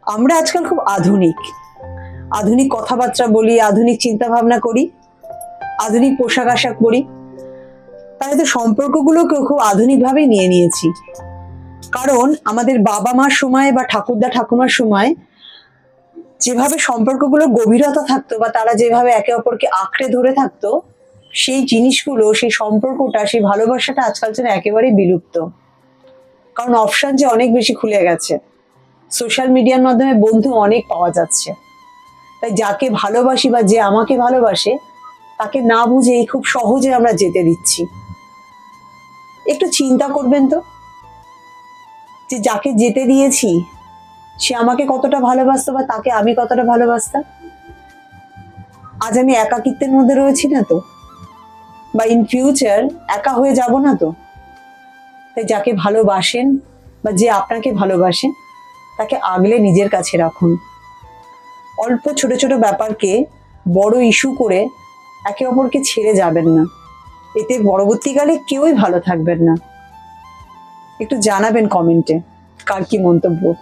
আমরা আজকাল খুব আধুনিক আধুনিক কথাবার্তা বলি, আধুনিক চিন্তা ভাবনা করি, আধুনিক পোশাক আশাক পরি। তাই তো সম্পর্কগুলোকেও খুব আধুনিকভাবেই নিয়ে নিয়েছি। কারণ আমাদের বাবা মার সময় বা ঠাকুরদা ঠাকুমার সময় যেভাবে সম্পর্কগুলোর গভীরতা থাকতো বা তারা যেভাবে একে অপরকে আঁকড়ে ধরে থাকতো, সেই জিনিসগুলো, সেই সম্পর্কটা, সেই ভালোবাসাটা আজকাল যেন একেবারেই বিলুপ্ত। কারণ অপশন যে অনেক বেশি খুলে গেছে, সোশ্যাল মিডিয়ার মাধ্যমে বন্ধু অনেক পাওয়া যাচ্ছে। তাই যাকে ভালোবাসি বা যে আমাকে ভালোবাসে তাকে না বুঝেই খুব সহজে আমরা যেতে দিচ্ছি। একটু চিন্তা করবেন তো, যে যাকে যেতে দিয়েছি সে আমাকে কতটা ভালোবাসতো বা তাকে আমি কতটা ভালোবাসতাম। আজ আমি একাকিত্বের মধ্যে রয়েছি না তো, বা ইন ফিউচার একা হয়ে যাব না তো। তাই যাকে ভালোবাসেন বা যে আপনাকে ভালোবাসেন তাকে আগলে নিজের কাছে রাখুন। অল্প ছোট ছোট ব্যাপারকে বড় ইস্যু করে একে অপরকে ছেড়ে যাবেন না। এতে পরবর্তীকালে কেউই ভালো থাকবেন না। একটু জানাবেন কমেন্টে কার কি মন্তব্য।